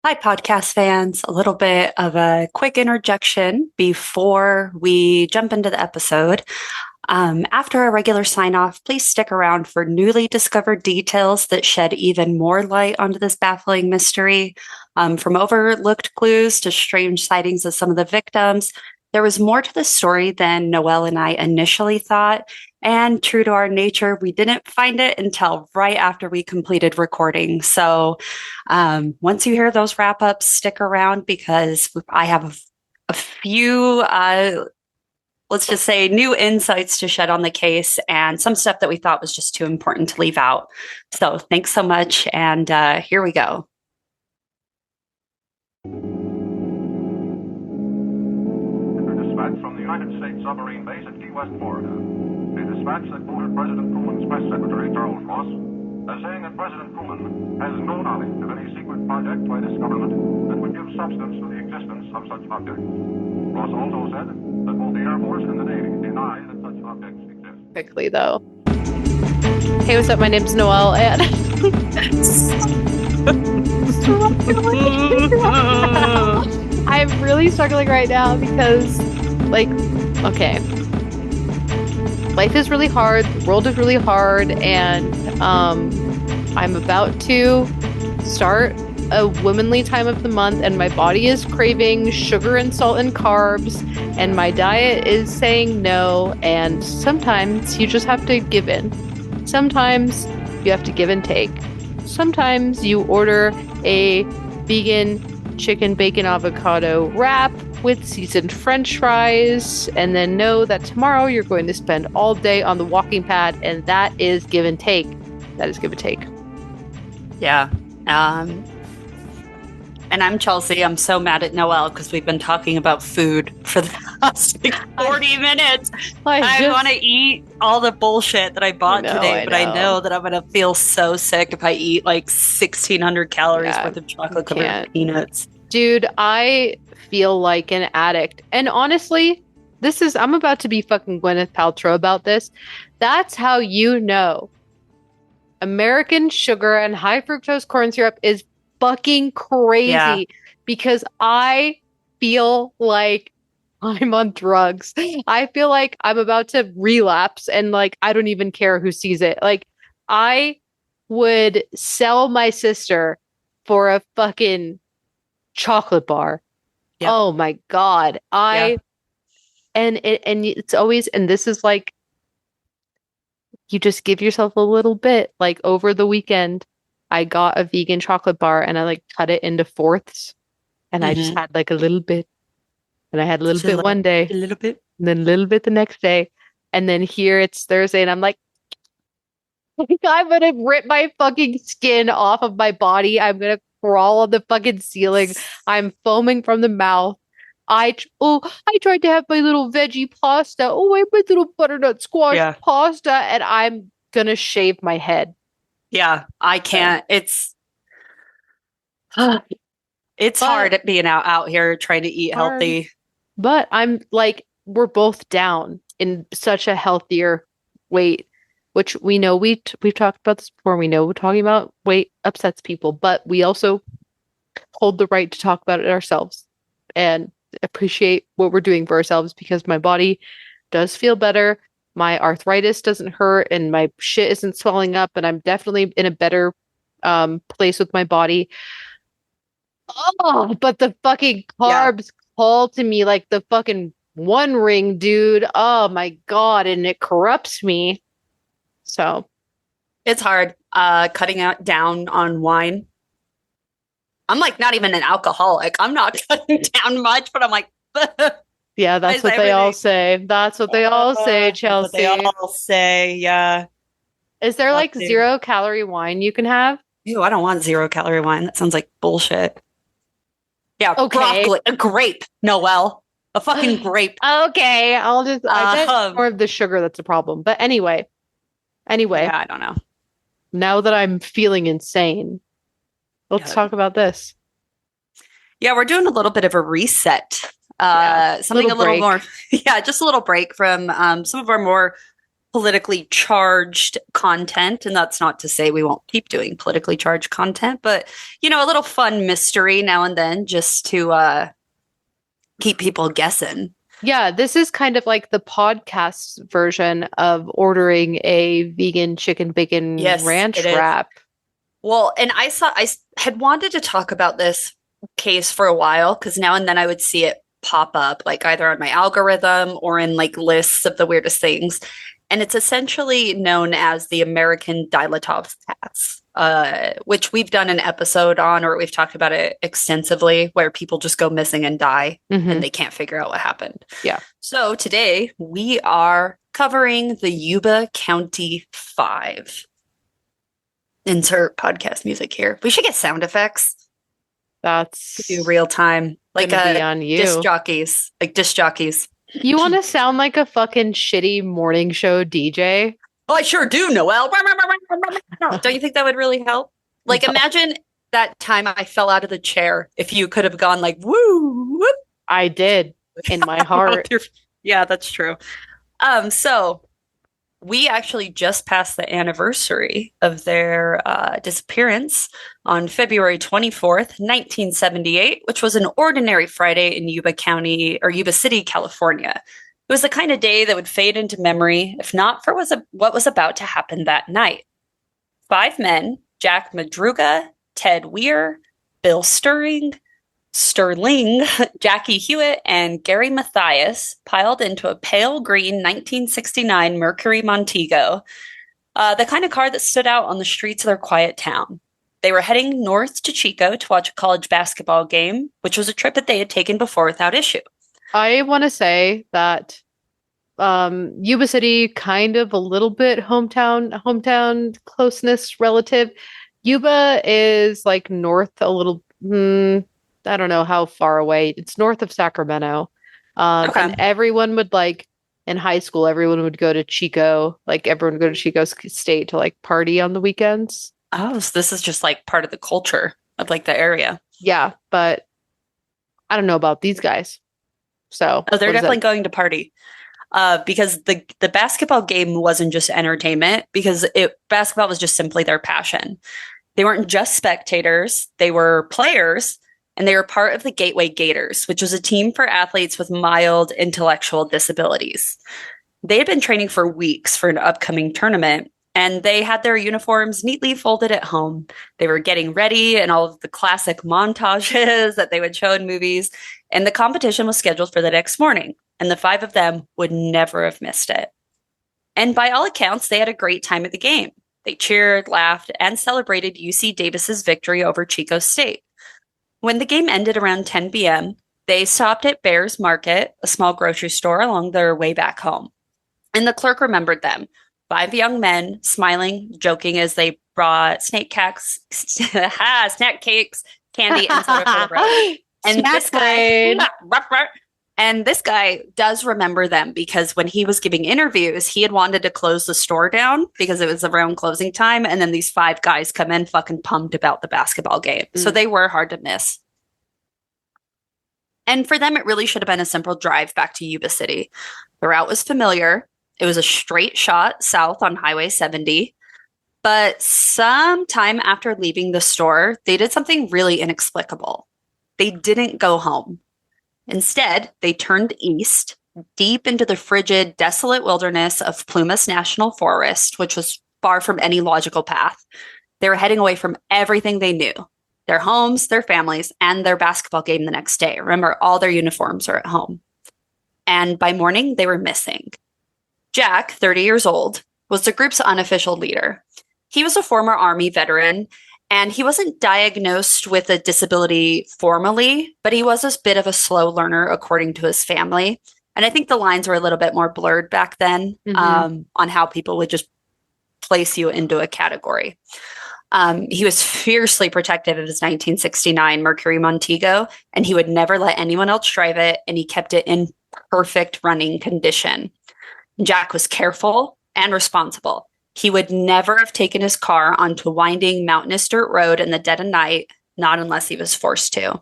Hi, podcast fans. A little bit of a quick interjection before we jump into the episode. After our regular sign off, please stick around for newly discovered details that shed even more light onto this baffling mystery. From overlooked clues to strange sightings of some of the victims, there was more to the story than Noelle and I initially thought. And true to our nature, we didn't find it until right after we completed recording. So once you hear those wrap ups, stick around because I have a few, let's just say, new insights to shed on the case and some stuff that we thought was just too important to leave out. So thanks so much. And here we go. Dispatch from the United States submarine base at Key West, Florida. A dispatch that quoted President Truman's press secretary, Charles Ross, as saying that President Truman has no knowledge of any secret project by this government that would give substance to the existence of such objects. Ross also said that both the Air Force and the Navy deny that such objects exist. Quickly, though. Hey, what's up? My name's Noelle, and I'm really struggling right now because, okay, life is really hard, the world is really hard, and I'm about to start a womanly time of the month, and my body is craving sugar and salt and carbs, and my diet is saying no, and sometimes you just have to give in. Sometimes you have to give and take. Sometimes you order a vegan chicken bacon avocado wrap with seasoned french fries and then know that tomorrow you're going to spend all day on the walking pad, and that is give and take. That is give and take. Yeah. And I'm Chelsea. I'm so mad at Noelle because we've been talking about food for the past 40 minutes. I want to eat all the bullshit that I bought today, but I know that I'm going to feel so sick if I eat like 1,600 calories worth of chocolate covered peanuts. Dude, I feel like an addict. And honestly, I'm about to be fucking Gwyneth Paltrow about this. That's how you know American sugar and high fructose corn syrup is fucking crazy because I feel like I'm on drugs. I feel like I'm about to relapse and like I don't even care who sees it. Like I would sell my sister for a fucking chocolate bar. Yep. Oh my God. And it's always, and this is like, you just give yourself a little bit. Like over the weekend, I got a vegan chocolate bar and I like cut it into fourths, and I just had like a little bit, and I had a little bit one day, a little bit, and then a little bit the next day, and then here it's Thursday, and I'm like I'm gonna rip my fucking skin off of my body. I'm gonna crawl on the fucking ceiling. I'm foaming from the mouth. I tried to have my little veggie pasta. Oh, I have my little butternut squash pasta, and I'm gonna shave my head. Yeah, I can't. It's hard at being out here trying to eat healthy. But I'm like, we're both down in such a healthier weight, which we know we've talked about this before. We know talking about weight upsets people, but we also hold the right to talk about it ourselves and appreciate what we're doing for ourselves, because my body does feel better. My arthritis doesn't hurt and my shit isn't swelling up, and I'm definitely in a better place with my body. Oh, but the fucking carbs call to me like the fucking One Ring, dude. Oh my God. And it corrupts me. So it's hard cutting down on wine. I'm like not even an alcoholic. I'm not cutting down much, but I'm like, yeah, that's what they all say. That's what they all say, Chelsea. That's what they all say, yeah. Is there like 0-calorie wine you can have? Ew, I don't want 0-calorie wine. That sounds like bullshit. Yeah, okay. Broccoli, a grape, Noelle. A fucking grape. Okay, I bet more of the sugar that's a problem. But anyway. Yeah, I don't know. Now that I'm feeling insane, let's talk about this. Yeah, we're doing a little bit of a reset. Something a little more, just a little break from some of our more politically charged content. And that's not to say we won't keep doing politically charged content, but, a little fun mystery now and then just to keep people guessing. Yeah, this is kind of like the podcast version of ordering a vegan chicken bacon ranch it is. wrap. Well, and I had wanted to talk about this case for a while because now and then I would see it pop up, like either on my algorithm or in like lists of the weirdest things. And it's essentially known as the American Diletov cats, which we've done an episode on, or we've talked about it extensively, where people just go missing and die and they can't figure out what happened. Yeah. So today we are covering the Yuba County Five. Insert podcast music here. We should get sound effects. That's do real time, like on you. disc jockeys. You want to sound like a fucking shitty morning show DJ? Oh, I sure do, Noelle. Don't you think that would really help? Like, No. Imagine that time I fell out of the chair. If you could have gone like, woo, whoop. I did in my heart. Yeah, that's true. So we actually just passed the anniversary of their disappearance on February 24th, 1978, which was an ordinary Friday in Yuba County or Yuba City, California. It was the kind of day that would fade into memory, if not for what was about to happen that night. 5 men, Jack Madruga, Ted Weir, Bill Sterling, Jackie Hewitt, and Gary Mathias piled into a pale green 1969 Mercury Montego, the kind of car that stood out on the streets of their quiet town. They were heading north to Chico to watch a college basketball game, which was a trip that they had taken before without issue. I want to say that Yuba City, kind of a little bit hometown closeness relative. Yuba is like north a little, I don't know how far away. It's north of Sacramento. Okay. And everyone would in high school, everyone would go to Chico. Like everyone would go to Chico State to like party on the weekends. Oh, so this is just like part of the culture of like the area. Yeah, but I don't know about these guys. So they're definitely going to party. Because the basketball game wasn't just entertainment, because basketball was just simply their passion. They weren't just spectators, they were players, and they were part of the Gateway Gators, which was a team for athletes with mild intellectual disabilities. They had been training for weeks for an upcoming tournament, and they had their uniforms neatly folded at home. They were getting ready and all of the classic montages that they would show in movies, and the competition was scheduled for the next morning, and the 5 of them would never have missed it. And by all accounts, they had a great time at the game. They cheered, laughed, and celebrated UC Davis's victory over Chico State. When the game ended around 10 p.m., they stopped at Bear's Market, a small grocery store, along their way back home. And the clerk remembered them, 5 young men, smiling, joking as they brought snack cakes, candy, and soda for the road. And this guy does remember them because when he was giving interviews, he had wanted to close the store down because it was around closing time. And then these 5 guys come in fucking pumped about the basketball game. So they were hard to miss. And for them, it really should have been a simple drive back to Yuba City. The route was familiar. It was a straight shot south on Highway 70. But sometime after leaving the store, they did something really inexplicable. They didn't go home. Instead, they turned east, deep into the frigid, desolate wilderness of Plumas National Forest, which was far from any logical path. They were heading away from everything they knew, their homes, their families, and their basketball game the next day. Remember, all their uniforms are at home. And by morning, they were missing. Jack, 30 years old, was the group's unofficial leader. He was a former Army veteran, and he wasn't diagnosed with a disability formally, but he was a bit of a slow learner, according to his family. And I think the lines were a little bit more blurred back then on how people would just place you into a category. He was fiercely protective of his 1969 Mercury Montego, and he would never let anyone else drive it, and he kept it in perfect running condition. Jack was careful and responsible. He would never have taken his car onto a winding, mountainous dirt road in the dead of night, not unless he was forced to.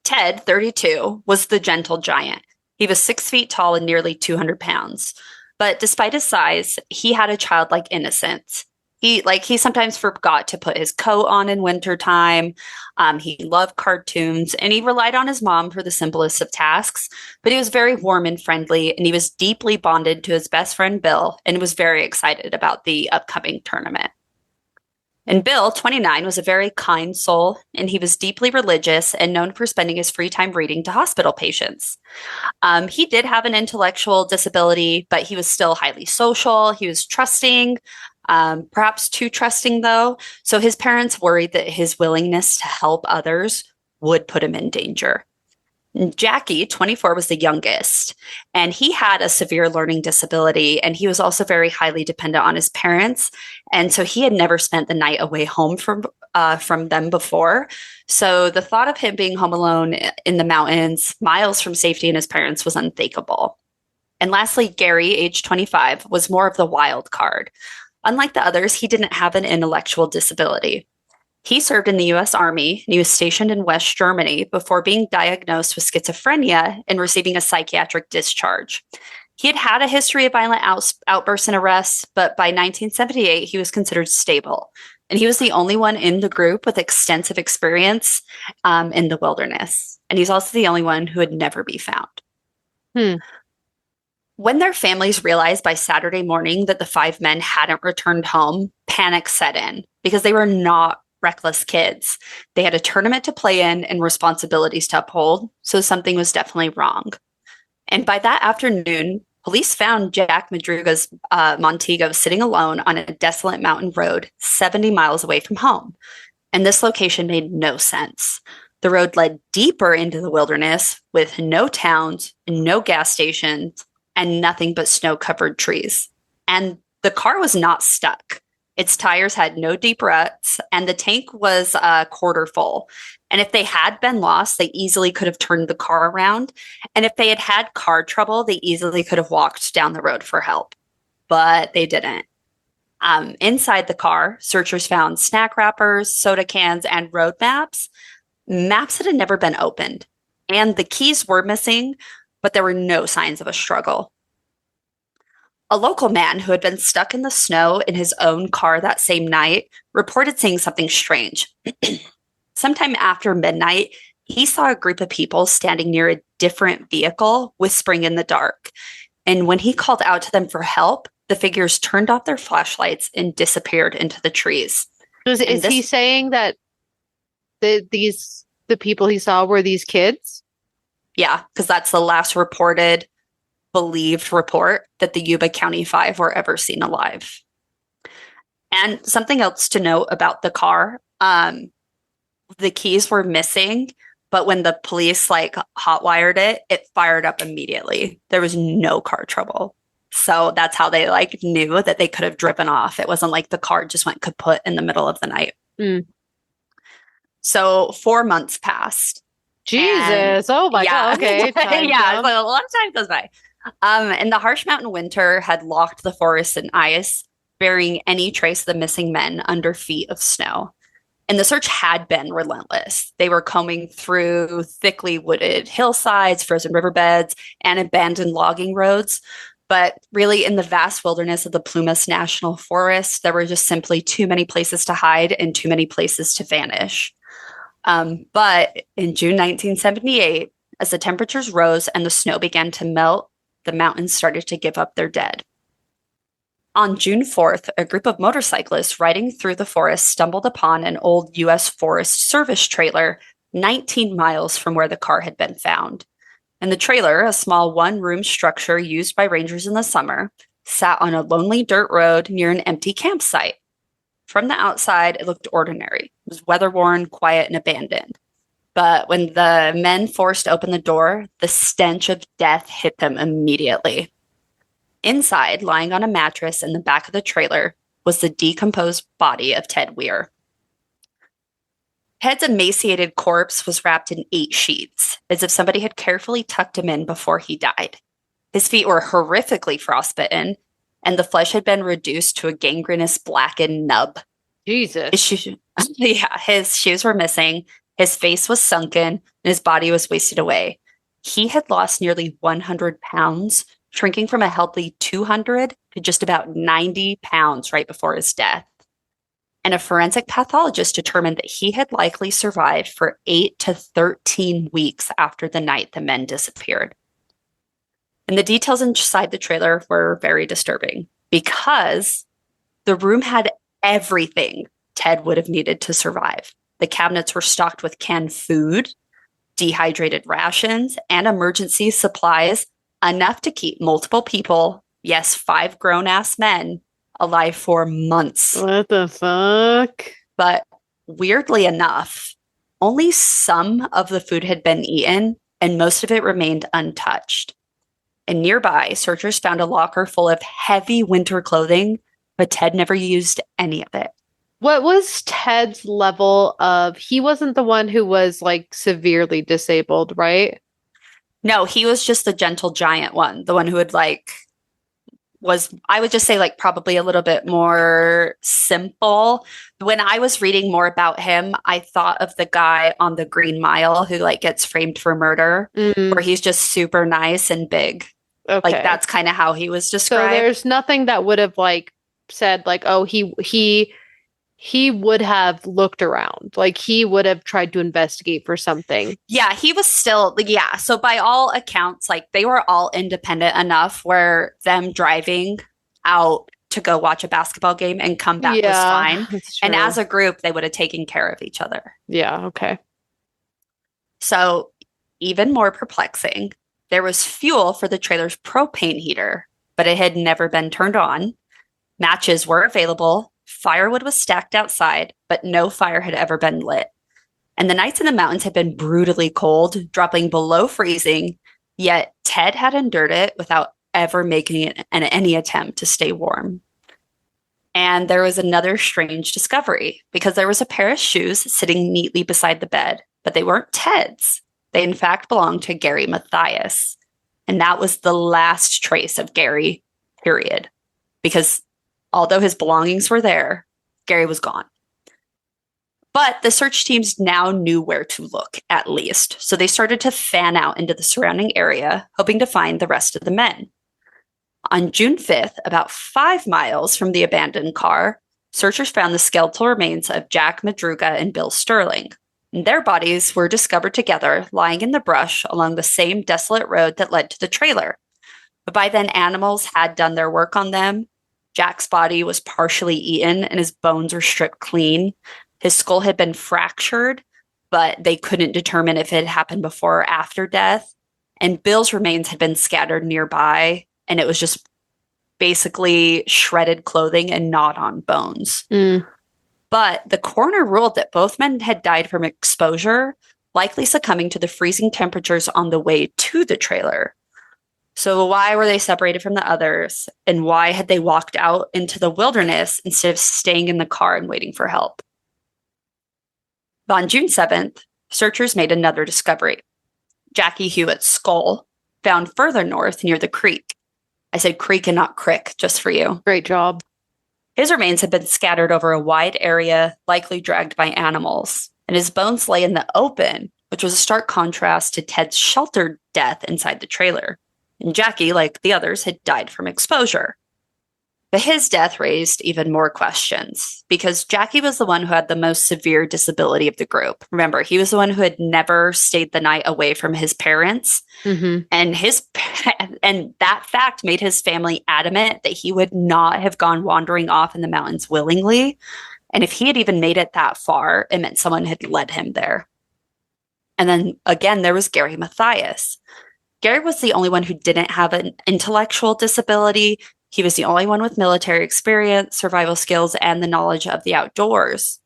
Ted, 32, was the gentle giant. He was 6 feet tall and nearly 200 pounds. But despite his size, he had a childlike innocence. He sometimes forgot to put his coat on in wintertime. He loved cartoons and he relied on his mom for the simplest of tasks, but he was very warm and friendly and he was deeply bonded to his best friend Bill and was very excited about the upcoming tournament. And Bill, 29, was a very kind soul, and he was deeply religious and known for spending his free time reading to hospital patients. He did have an intellectual disability, but he was still highly social. He was trusting, perhaps too trusting, though. So his parents worried that his willingness to help others would put him in danger. Jackie, 24, was the youngest, and he had a severe learning disability, and he was also very highly dependent on his parents. And so he had never spent the night away home from them before. So the thought of him being home alone in the mountains, miles from safety and his parents, was unthinkable. And lastly, Gary, age 25, was more of the wild card. Unlike the others, he didn't have an intellectual disability. He served in the U.S. Army and he was stationed in West Germany before being diagnosed with schizophrenia and receiving a psychiatric discharge. He had had a history of violent outbursts and arrests, but by 1978, he was considered stable. And he was the only one in the group with extensive experience in the wilderness. And he's also the only one who would never be found. When their families realized by Saturday morning that the 5 men hadn't returned home, panic set in because they were not reckless kids. They had a tournament to play in and responsibilities to uphold, so something was definitely wrong. And by that afternoon, police found Jack Madruga's Montego sitting alone on a desolate mountain road 70 miles away from home. And this location made no sense. The road led deeper into the wilderness with no towns, no gas stations, and nothing but snow-covered trees. And the car was not stuck. Its tires had no deep ruts, and the tank was a quarter full. And if they had been lost, they easily could have turned the car around. And if they had had car trouble, they easily could have walked down the road for help. But they didn't. Inside the car, searchers found snack wrappers, soda cans, and road maps. Maps that had never been opened. And the keys were missing, but there were no signs of a struggle. A local man who had been stuck in the snow in his own car that same night reported seeing something strange. Sometime after midnight, he saw a group of people standing near a different vehicle, whispering in the dark. And when he called out to them for help, the figures turned off their flashlights and disappeared into the trees. Is he saying that the people he saw were these kids? Yeah, because that's the last believed report that the Yuba County Five were ever seen alive. And something else to note about the car, the keys were missing, but when the police hotwired it, it fired up immediately. There was no car trouble. So that's how they knew that they could have driven off. It wasn't like the car just went kaput in the middle of the night. So 4 months passed. Jesus. Oh my God. Okay. Yeah. So a lot of time goes by. And the harsh mountain winter had locked the forest in ice, burying any trace of the missing men under feet of snow. And the search had been relentless. They were combing through thickly wooded hillsides, frozen riverbeds, and abandoned logging roads. But really, in the vast wilderness of the Plumas National Forest, there were just simply too many places to hide and too many places to vanish. But in June 1978, as the temperatures rose and the snow began to melt, the mountains started to give up their dead. On June 4th, a group of motorcyclists riding through the forest stumbled upon an old U.S. Forest Service trailer 19 miles from where the car had been found. And the trailer, a small one-room structure used by rangers in the summer, sat on a lonely dirt road near an empty campsite. From the outside, it looked ordinary. It was weather-worn, quiet, and abandoned. But when the men forced open the door, the stench of death hit them immediately. Inside, lying on a mattress in the back of the trailer, was the decomposed body of Ted Weir. Ted's emaciated corpse was wrapped in 8 sheets, as if somebody had carefully tucked him in before he died. His feet were horrifically frostbitten, and the flesh had been reduced to a gangrenous blackened nub. Jesus. His shoes were missing, his face was sunken, and his body was wasted away. He had lost nearly 100 pounds shrinking from a healthy 200 to just about 90 pounds right before his death. And a forensic pathologist determined that he had likely survived for 8 to 13 weeks after the night the men disappeared. And the details inside the trailer were very disturbing because the room had everything Ted would have needed to survive. The cabinets were stocked with canned food, dehydrated rations, and emergency supplies, enough to keep multiple people, yes, 5 grown-ass men, alive for months. What the fuck? But weirdly enough, only some of the food had been eaten, and most of it remained untouched. And nearby, searchers found a locker full of heavy winter clothing, but Ted never used any of it. What was Ted's level of, he wasn't the one who was like severely disabled, right? No, he was just the gentle giant one, the one who had was, I would just say, probably a little bit more simple. When I was reading more about him, I thought of the guy on the Green Mile who gets framed for murder, where he's just super nice and big. Okay. That's kind of how he was described. So there's nothing that would have said oh, he would have looked around. He would have tried to investigate for something. Yeah, he was still, yeah. So by all accounts, they were all independent enough where them driving out to go watch a basketball game and come back was fine. And as a group, they would have taken care of each other. Yeah, okay. So even more perplexing, there was fuel for the trailer's propane heater, but it had never been turned on. Matches were available. Firewood was stacked outside, but no fire had ever been lit. And the nights in the mountains had been brutally cold, dropping below freezing, yet Ted had endured it without ever making any attempt to stay warm. And there was another strange discovery, because there was a pair of shoes sitting neatly beside the bed, but they weren't Ted's. They in fact belonged to Gary Mathias. And that was the last trace of Gary, period. Because although his belongings were there, Gary was gone. But the search teams now knew where to look, at least. So they started to fan out into the surrounding area, hoping to find the rest of the men. On June 5th, about 5 miles from the abandoned car, searchers found the skeletal remains of Jack Madruga and Bill Sterling. And their bodies were discovered together, lying in the brush along the same desolate road that led to the trailer. But by then, animals had done their work on them. Jack's body was partially eaten and his bones were stripped clean. His skull had been fractured, but they couldn't determine if it had happened before or after death. And Bill's remains had been scattered nearby, and it was just basically shredded clothing and gnawed on bones. But the coroner ruled that both men had died from exposure, likely succumbing to the freezing temperatures on the way to the trailer. So why were they separated from the others? And why had they walked out into the wilderness instead of staying in the car and waiting for help? On June 7th, searchers made another discovery. Jackie Hewitt's skull, found further north near the creek. I said creek and not crick, just for you. Great job. His remains had been scattered over a wide area, likely dragged by animals, and his bones lay in the open, which was a stark contrast to Ted's sheltered death inside the trailer. And Jackie, like the others, had died from exposure. But his death raised even more questions, because Jackie was the one who had the most severe disability of the group. Remember, he was the one who had never stayed the night away from his parents. And and that fact made his family adamant that he would not have gone wandering off in the mountains willingly. And if he had even made it that far, it meant someone had led him there. And then again, there was Gary Mathias. Gary was the only one who didn't have an intellectual disability. He was the only one with military experience, survival skills, and the knowledge of the outdoors.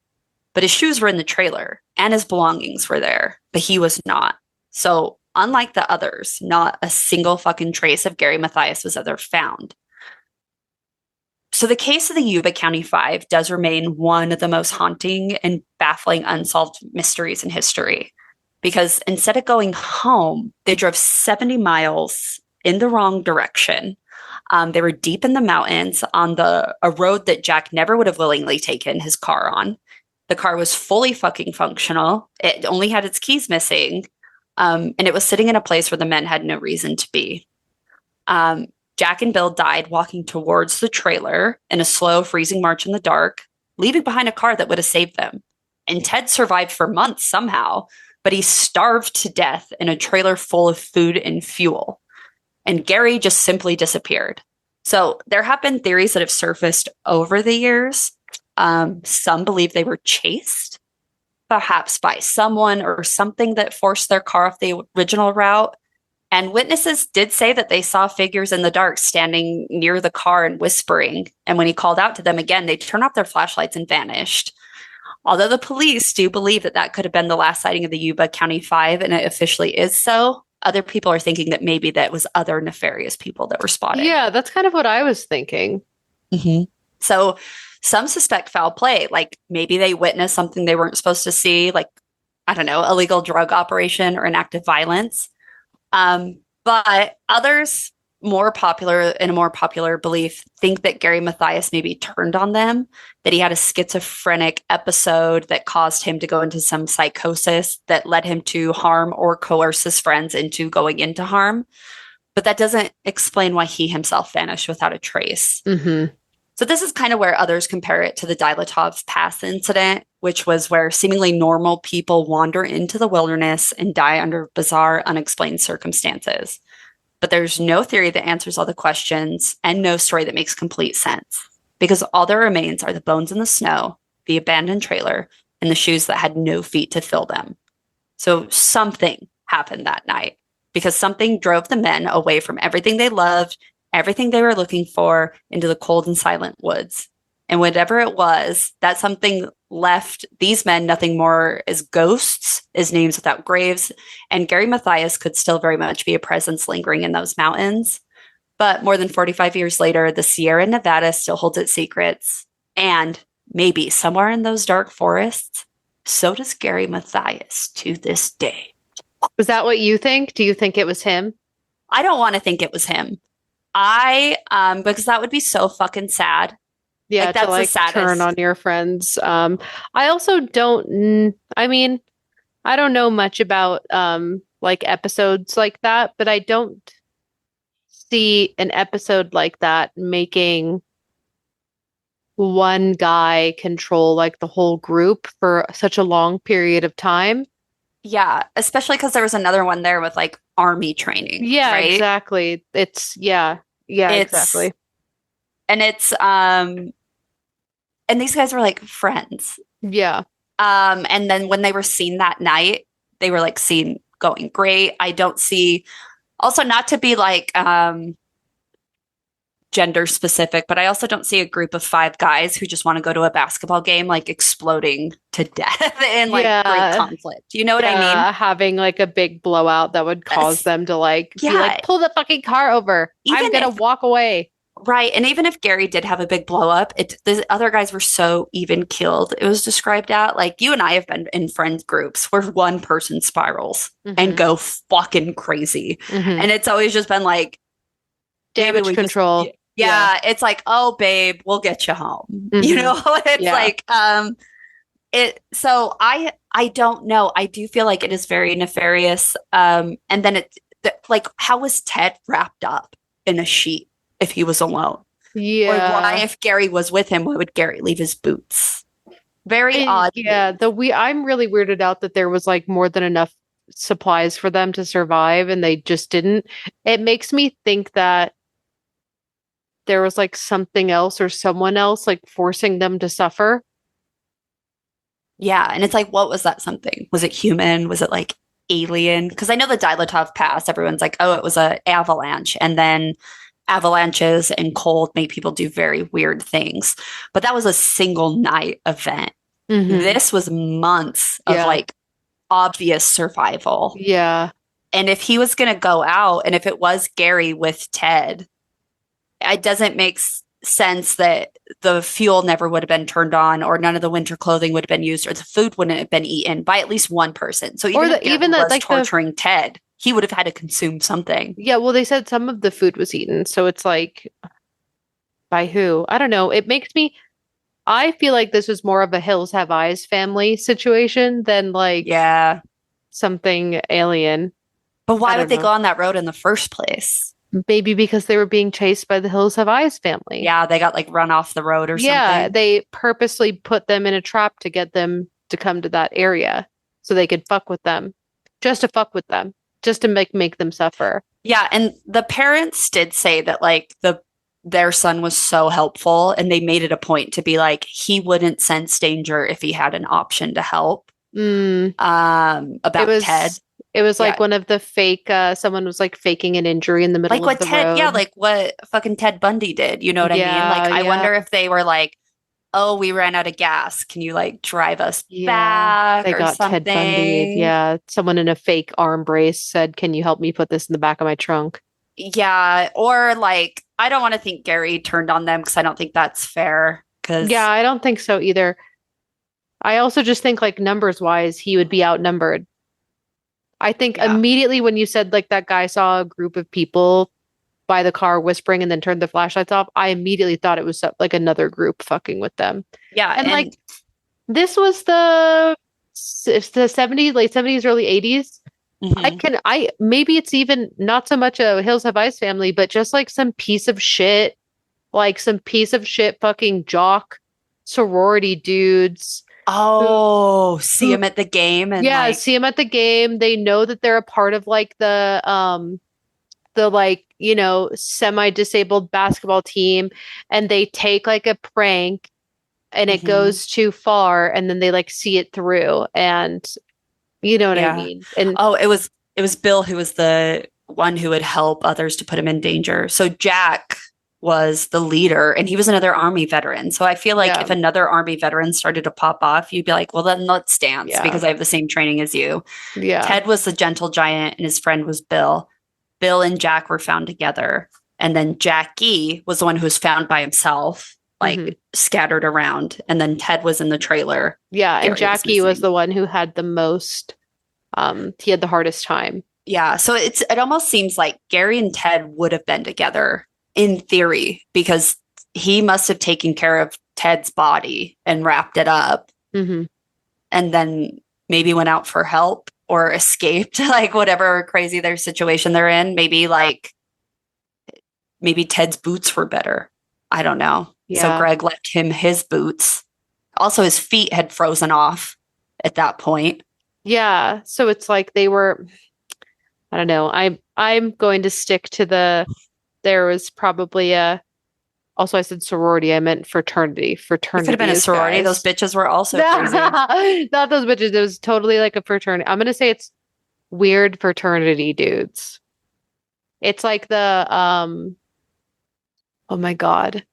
But his shoes were in the trailer, and his belongings were there, but he was not. So, unlike the others, not a single fucking trace of Gary Mathias was ever found. So the case of the Yuba County Five does remain one of the most haunting and baffling unsolved mysteries in history. Because instead of going home, they drove 70 miles in the wrong direction. They were deep in the mountains on a road that Jack never would have willingly taken his car on. The car was fully fucking functional. It only had its keys missing. And it was sitting in a place where the men had no reason to be. Um, Jack and Bill died walking towards the trailer in a slow, freezing march in the dark, leaving behind a car that would have saved them. And Ted survived for months somehow, but he starved to death in a trailer full of food and fuel. And Gary just simply disappeared. So there have been theories that have surfaced over the years. Some believe they were chased, perhaps by someone or something that forced their car off the original route. And witnesses did say that they saw figures in the dark standing near the car and whispering. And when he called out to them again, they turned off their flashlights and vanished. Although the police do believe that that could have been the last sighting of the Yuba County Five, and it officially is so, other people are thinking that maybe that was other nefarious people that were spotted. Yeah, that's kind of what I was thinking. Mm-hmm. So some suspect foul play, like maybe they witnessed something they weren't supposed to see, like, I don't know, illegal drug operation or an act of violence. But others in a more popular belief think that Gary Mathias maybe turned on them, that he had a schizophrenic episode that caused him to go into some psychosis that led him to harm or coerce his friends into going into harm. But that doesn't explain why he himself vanished without a trace. Mm-hmm. So this is kind of where others compare it to the Dilatov Pass incident, which was where seemingly normal people wander into the wilderness and die under bizarre, unexplained circumstances. But there's no theory that answers all the questions and no story that makes complete sense, because all there remains are the bones in the snow, the abandoned trailer, and the shoes that had no feet to fill them. So something happened that night, because something drove the men away from everything they loved, everything they were looking for, into the cold and silent woods. And whatever it was, that something left these men nothing more as ghosts, as names without graves. And Gary Mathias could still very much be a presence lingering in those mountains. But more than 45 years later, the Sierra Nevada still holds its secrets. And maybe somewhere in those dark forests, so does Gary Mathias to this day. Was that what you think? Do you think it was him? I don't want to think it was him. Because that would be so fucking sad. Yeah, like, that's to like the saddest. turn on your friends. I also don't. I mean, I don't know much about like episodes like that, but I don't see an episode like that making one guy control like the whole group for such a long period of time. Yeah, especially because there was another one there with like army training. Yeah, right? exactly. Exactly. And it's and these guys were like friends. Yeah. And then when they were seen that night, they were like seen going great. I don't see, also not to be like gender specific, but I also don't see a group of 5 guys who just want to go to a basketball game like exploding to death in like great conflict. You know what I mean? Having like a big blowout that would cause them to like be like, pull the fucking car over. I'm gonna walk away. Right. And even if Gary did have a big blow up, the other guys were so even keeled. It was described out like you and I have been in friend groups where one person spirals and go fucking crazy. And it's always just been like damage control. Yeah, it's like, oh babe, we'll get you home. You know, it's like so I don't know. I do feel like it is very nefarious. And then like, how was Ted wrapped up in a sheet if he was alone? Yeah. Or why, if Gary was with him, why would Gary leave his boots? Very odd. Yeah, I'm really weirded out that there was like more than enough supplies for them to survive and they just didn't. It makes me think that there was like something else or someone else like forcing them to suffer. Yeah, and it's like, what was that something? Was it human? Was it like alien? Because I know the Dilatov Pass, everyone's like, oh, it was an avalanche. And then avalanches and cold make people do very weird things. But that was a single night event. This was months of like obvious survival. Yeah. And if he was going to go out, and if it was Gary with Ted, it doesn't make sense that the fuel never would have been turned on, or none of the winter clothing would have been used, or the food wouldn't have been eaten by at least one person. So even if Gary was like torturing Ted, he would have had to consume something. Yeah, well, they said some of the food was eaten. So it's like, by who? I don't know. It makes me, I feel like this was more of a Hills Have Eyes family situation than like something alien. But why would they go on that road in the first place? Maybe because they were being chased by the Hills Have Eyes family. Yeah, they got like run off the road or Yeah, something. they purposely put them in a trap to get them to come to that area so they could fuck with them. Just to fuck with them. Just to make them suffer. Yeah, and the parents did say that like their son was so helpful and they made it a point to be like he wouldn't sense danger if he had an option to help. Mm, it About Ted. was it was Yeah. like one of the fake someone was like faking an injury in the middle Like of what the Ted, yeah, road. like what fucking Ted Bundy did, you know what I mean? Like Yeah, I yeah. wonder if they were like, "Oh, we ran out of gas. Can you like drive us Yeah, back they or got Ted Bundy. something?" Yeah, someone in a fake arm brace said, "Can you help me put this in the back of my trunk?" Yeah, or like I don't want to think Gary turned on them because I don't think that's fair. Yeah, Because I don't think so either. I also just think like numbers wise, he would be outnumbered. I think yeah, immediately when you said like that guy saw a group of people by the car whispering and then turned the flashlights off, I immediately thought it was like another group fucking with them. yeah, And and like this was it's the 70s, late 70s, early 80s. mhm. I maybe it's even not so much a Hills Have Eyes family, but just like some piece of shit, like some piece of shit fucking jock sorority dudes who Oh, see who him at the game and yeah, like, see them at the game. They know that they're a part of like the like, you know, semi-disabled basketball team and they take like a prank and it mhm. goes too far and then they like see it through and you know what I Yeah. mean? And Oh, it was Bill who was the one who would help others to put him in danger. So Jack was the leader and he was another army veteran. So I feel like yeah, if another army veteran started to pop off, you'd be like, well, then let's dance yeah, because I have the same training as you. yeah. Ted was the gentle giant and his friend was Bill. Bill and Jack were found together. And then Jackie was the one who was found by himself, Hmm. like scattered around. And then Ted was in the trailer. Yeah, and Gary was Jackie was missing. the one who had the most he had the hardest time. Yeah, so it almost seems like Gary and Ted would have been together in theory because he must have taken care of Ted's body and wrapped it up Hmm. and then maybe went out for help or escaped like whatever crazy their situation they're in. Maybe Ted's boots were better. I don't know. So Yeah. Greg left him his boots. Also his feet had frozen off at that point. Yeah. So it's like they were I don't know. I'm going to stick to there was probably a also I said sorority, I meant fraternity. It could have been Fraternity a is sorority. Those guys. bitches were also crazy. Not those bitches. It was totally like a fraternity. I'm gonna say it's weird fraternity dudes. It's like the oh my God.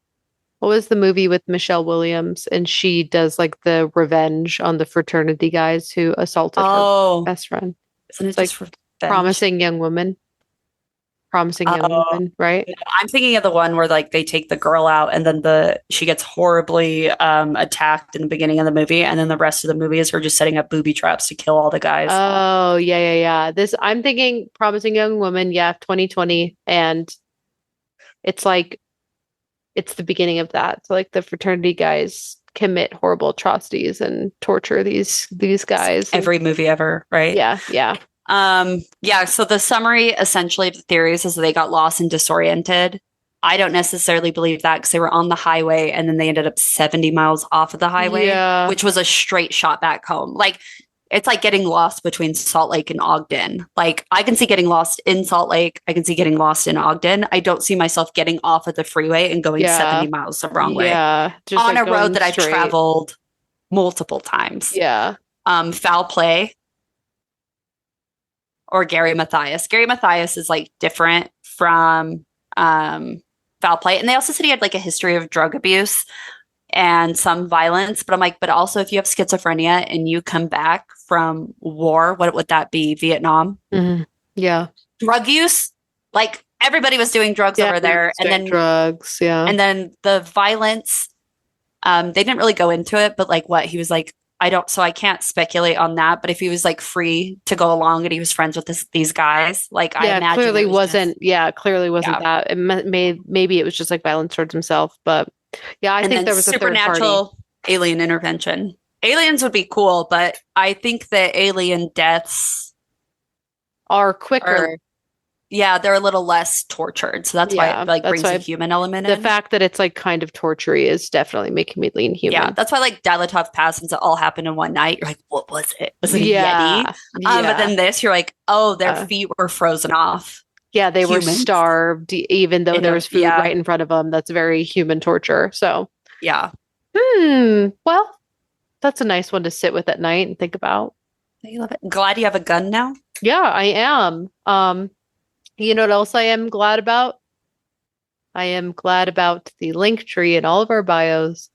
What was the movie with Michelle Williams? And she does like the revenge on the fraternity guys who assaulted her Oh, best friend. isn't it It's like just revenge? promising young woman. Promising young Oh, woman, right? I'm thinking of the one where like they take the girl out and then the she gets horribly attacked in the beginning of the movie, and then the rest of the movie is her just setting up booby traps to kill all the guys. Oh, yeah, yeah, yeah. This I'm thinking promising young woman, yeah, 2020. And it's like it's the beginning of that. So like the fraternity guys commit horrible atrocities and torture these guys. And Every movie ever, right? yeah, yeah. Yeah, so the summary essentially of the theories is that they got lost and disoriented. I don't necessarily believe that because they were on the highway and then they ended up 70 miles off of the highway, Yeah. which was a straight shot back home. Like it's like getting lost between Salt Lake and Ogden. Like I can see getting lost in Salt Lake, I can see getting lost in Ogden. I don't see myself getting off of the freeway and going Yeah. 70 miles the wrong way Yeah. Just on like a road going that I've straight. traveled multiple times. Yeah. Foul play or Gary Mathias. Gary Mathias is like different from foul play. And they also said he had like a history of drug abuse and some violence. But I'm like, but also if you have schizophrenia and you come back from war, what would that be? Vietnam? Mhm. Yeah. Drug use? Like everybody was doing drugs Yeah, over there. everyone's doing drugs. Yeah. And then the violence, they didn't really go into it, but like what he was like, I can't speculate on that. But if he was like free to go along and he was friends with these guys, like I Yeah, imagine clearly it was wasn't. Yeah, clearly wasn't yeah. that. Maybe it was just like violence towards himself. But yeah, I And think then there was a third party. supernatural alien intervention. Aliens would be cool, but I think that alien deaths Are are quicker. yeah, they're a little less tortured. So that's why Yeah, it like that's brings a why human element the in. fact that it's like kind of torture is definitely making me lean Yeah, human. that's why like Dilatov Pass, since it all happened in one night, you're like, what was it? Was it a Yeti? Yeah, But yeah. then this, you're like, oh, their Uh, feet were frozen off. yeah, they were Humans. starved even though there was food Yeah, right in front of them. That's very human torture. So, yeah. well, that's a nice one to sit with at night and think about. I love it. Glad you have a gun now. Yeah, I am. You know what else I am glad about? I am glad about the link tree in all of our bios.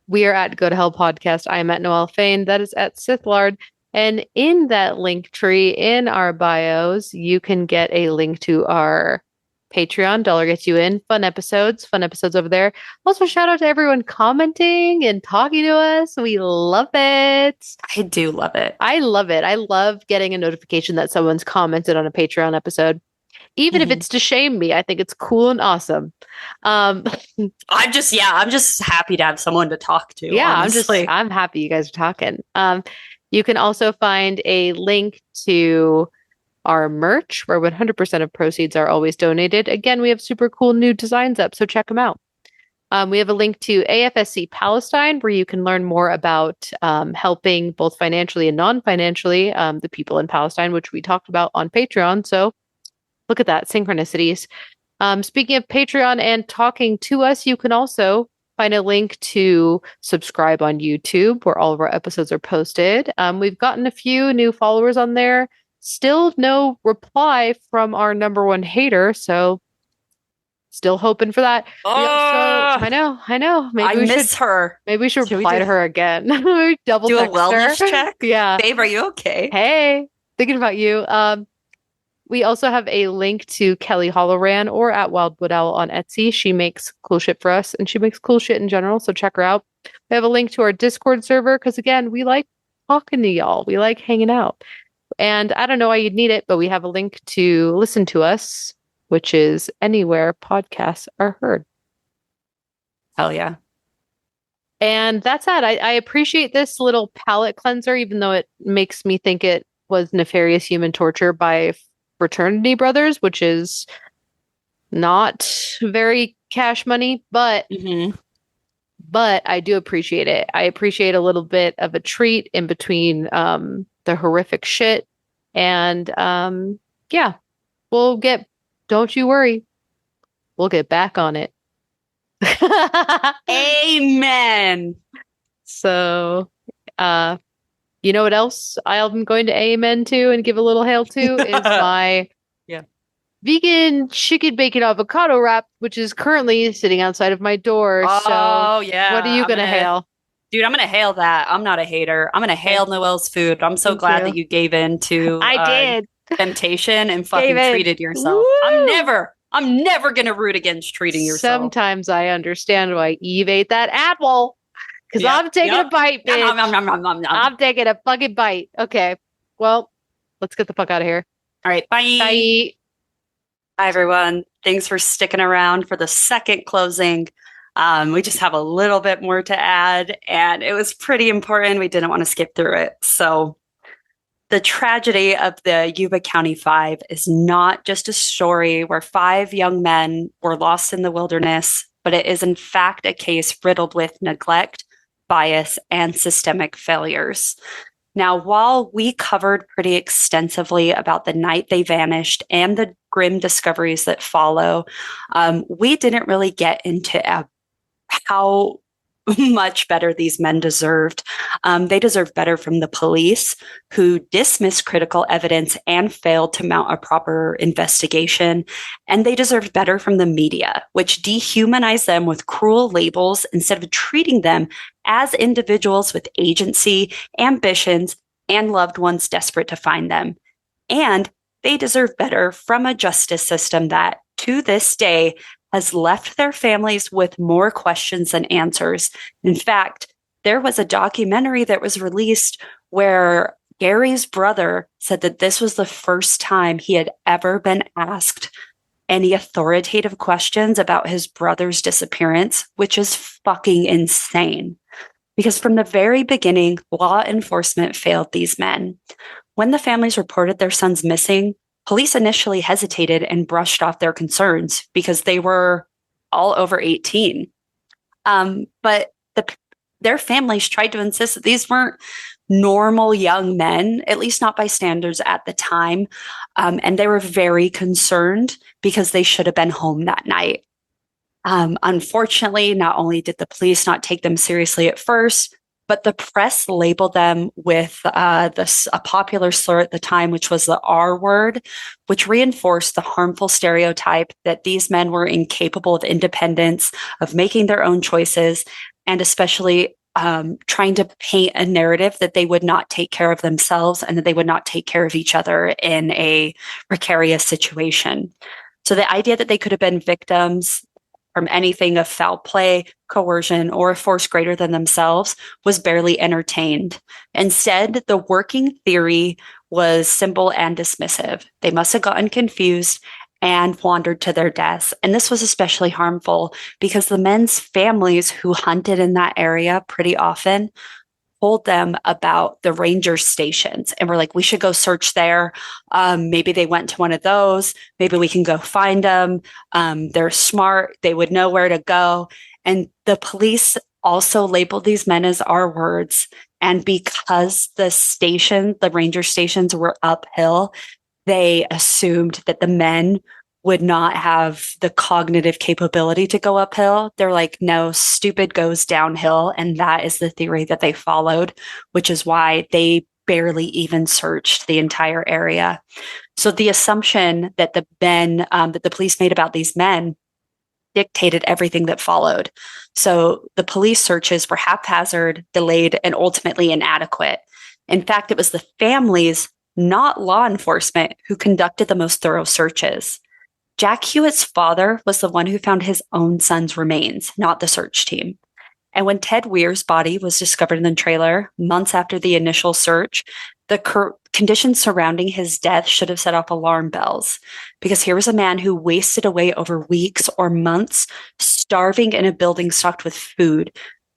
We are at Go to Hell Podcast. I am at Noelle Fain. That is at Sithlard. And in that link tree in our bios, you can get a link to our Patreon. Dollar gets you in. Fun episodes over there. Also, shout out to everyone commenting and talking to us. We love it. I do love it. I love it. I love getting a notification that someone's commented on a Patreon episode. Even if it's to shame me, I think it's cool and awesome. I'm just happy to have someone to talk to. Yeah, honestly. I'm happy you guys are talking. You can also find a link to our merch where 100% of proceeds are always donated. Again, we have super cool new designs up, so check them out. We have a link to AFSC Palestine where you can learn more about helping both financially and non-financially the people in Palestine, which we talked about on Patreon. So look at that, synchronicities. Speaking of Patreon and talking to us, you can also find a link to subscribe on YouTube where all of our episodes are posted. We've gotten a few new followers on there. Still no reply from our number one hater, so still hoping for that. I know. Maybe we miss her. Maybe we should reply to her again. Double do a text wellness her. check. Yeah, babe, are you okay? Hey, thinking about you. We also have a link to Kelly Holloran or at Wildwood Owl on Etsy. She makes cool shit for us and she makes cool shit in general. So check her out. We have a link to our Discord server because, again, we like talking to y'all. We like hanging out. And I don't know why you'd need it, but we have a link to listen to us, which is anywhere podcasts are heard. Hell yeah. And that's that. I appreciate this little palate cleanser, even though it makes me think it was nefarious human torture by fraternity brothers, which is not very cash money, but I do appreciate it. I appreciate a little bit of a treat in between the horrific shit. And yeah, don't you worry, we'll get back on it. Amen. So you know what else I'm going to amen to and give a little hail to is my vegan chicken bacon avocado wrap, which is currently sitting outside of my door. Oh, yeah. What are you going to hail? Dude, I'm going to hail that. I'm not a hater. I'm going to hail Noelle's food. I'm so glad that you gave in to temptation and fucking treated yourself. Woo! I'm never going to root against treating yourself. Sometimes I understand why Eve ate that apple. Because I'm taking a bite, bitch. I'm taking a fucking bite. Okay. Well, let's get the fuck out of here. All right. Bye. Bye. Hi, everyone. Thanks for sticking around for the second closing. We just have a little bit more to add, and it was pretty important. We didn't want to skip through it. So the tragedy of the Yuba County Five is not just a story where 5 young men were lost in the wilderness, but it is in fact a case riddled with neglect, bias, and systemic failures. Now, while we covered pretty extensively about the night they vanished and the grim discoveries that follow, we didn't really get into how much better these men deserved. They deserve better from the police, who dismissed critical evidence and failed to mount a proper investigation. And they deserve better from the media, which dehumanized them with cruel labels instead of treating them as individuals with agency, ambitions, and loved ones desperate to find them. And they deserve better from a justice system that, to this day, has left their families with more questions than answers. In fact, there was a documentary that was released where Gary's brother said that this was the first time he had ever been asked any authoritative questions about his brother's disappearance, which is fucking insane. Because from the very beginning, law enforcement failed these men. When the families reported their sons missing, Police initially hesitated and brushed off their concerns because they were all over 18. But their families tried to insist that these weren't normal young men, at least not by standards at the time. And they were very concerned because they should have been home that night. Unfortunately, not only did the police not take them seriously at first, but the press labeled them with a popular slur at the time, which was the R word, which reinforced the harmful stereotype that these men were incapable of independence, of making their own choices, and especially trying to paint a narrative that they would not take care of themselves and that they would not take care of each other in a precarious situation. So the idea that they could have been victims from anything of foul play, coercion, or a force greater than themselves was barely entertained. Instead, the working theory was simple and dismissive. They must have gotten confused and wandered to their deaths. And this was especially harmful because the men's families who hunted in that area pretty often told them about the ranger stations and were like, we should go search there. Maybe they went to one of those. Maybe we can go find them. They're smart. They would know where to go. And the police also labeled these men as R words. And because the ranger stations were uphill, they assumed that the men would not have the cognitive capability to go uphill. They're like, no, stupid goes downhill. And that is the theory that they followed, which is why they barely even searched the entire area. So the assumption that that the police made about these men dictated everything that followed. So the police searches were haphazard, delayed, and ultimately inadequate. In fact, it was the families, not law enforcement, who conducted the most thorough searches. Jack Hewitt's father was the one who found his own son's remains, not the search team. And when Ted Weir's body was discovered in the trailer months after the initial search, the conditions surrounding his death should have set off alarm bells, because here was a man who wasted away over weeks or months, starving in a building stocked with food,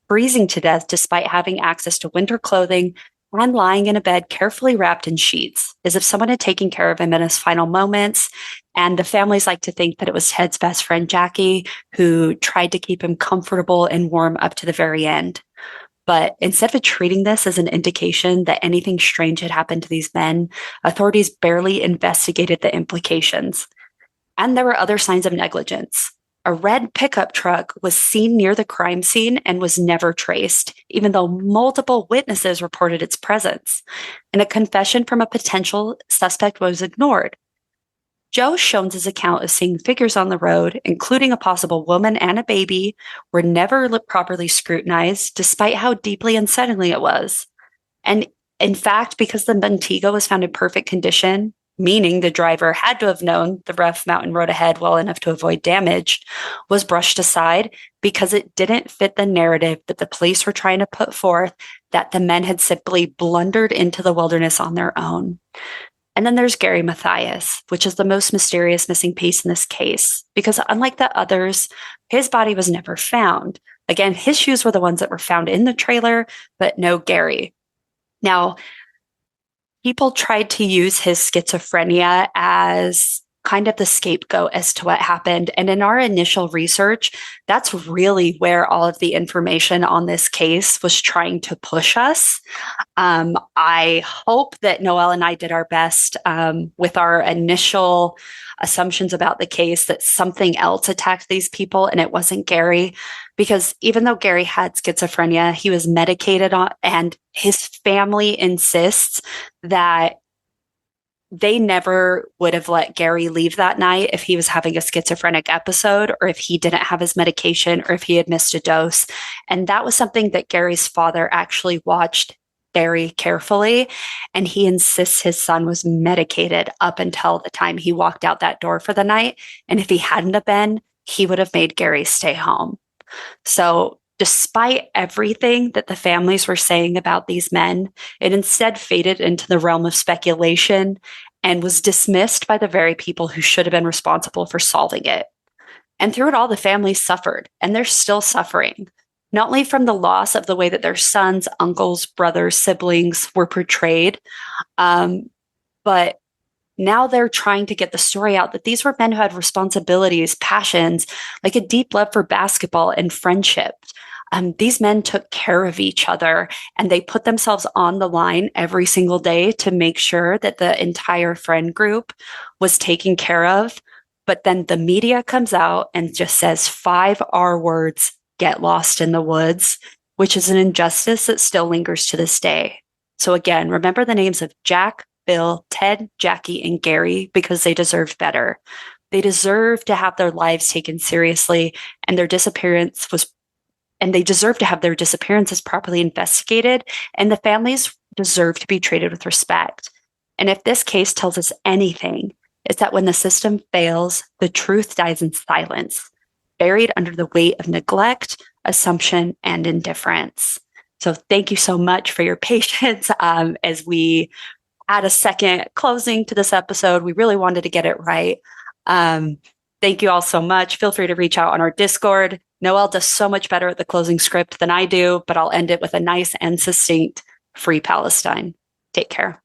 freezing to death despite having access to winter clothing, and lying in a bed carefully wrapped in sheets, as if someone had taken care of him in his final moments. And the families like to think that it was Ted's best friend, Jackie, who tried to keep him comfortable and warm up to the very end. But instead of treating this as an indication that anything strange had happened to these men, authorities barely investigated the implications. And there were other signs of negligence. A red pickup truck was seen near the crime scene and was never traced, even though multiple witnesses reported its presence. And a confession from a potential suspect was ignored. Joe Shones' account of seeing figures on the road, including a possible woman and a baby, were never properly scrutinized, despite how deeply unsettling it was. And in fact, because the Montego was found in perfect condition, meaning the driver had to have known the rough mountain road ahead well enough to avoid damage, was brushed aside because it didn't fit the narrative that the police were trying to put forth, that the men had simply blundered into the wilderness on their own. And then there's Gary Mathias, which is the most mysterious missing piece in this case, because unlike the others, his body was never found. Again, his shoes were the ones that were found in the trailer, but no Gary. Now, people tried to use his schizophrenia as kind of the scapegoat as to what happened. And in our initial research, that's really where all of the information on this case was trying to push us. I hope that Noelle and I did our best with our initial assumptions about the case, that something else attacked these people and it wasn't Gary. Because even though Gary had schizophrenia, he was medicated on, and his family insists that they never would have let Gary leave that night if he was having a schizophrenic episode, or if he didn't have his medication, or if he had missed a dose. And that was something that Gary's father actually watched very carefully. And he insists his son was medicated up until the time he walked out that door for the night. And if he hadn't have been, he would have made Gary stay home. So despite everything that the families were saying about these men, it instead faded into the realm of speculation and was dismissed by the very people who should have been responsible for solving it. And through it all, the families suffered, and they're still suffering, not only from the loss of the way that their sons, uncles, brothers, siblings were portrayed, but Now they're trying to get the story out that these were men who had responsibilities, passions, like a deep love for basketball and friendship. These men took care of each other and they put themselves on the line every single day to make sure that the entire friend group was taken care of. But then the media comes out and just says 5 R words, get lost in the woods, which is an injustice that still lingers to this day. So again, remember the names of Jack, Bill, Ted, Jackie, and Gary because they deserve better. They deserve to have their lives taken seriously, and they deserve to have their disappearances properly investigated, and the families deserve to be treated with respect. And if this case tells us anything, it's that when the system fails, the truth dies in silence, buried under the weight of neglect, assumption, and indifference. So thank you so much for your patience as we add a second closing to this episode. We really wanted to get it right. Thank you all so much. Feel free to reach out on our Discord. Noelle does so much better at the closing script than I do, but I'll end it with a nice and succinct Free Palestine. Take care.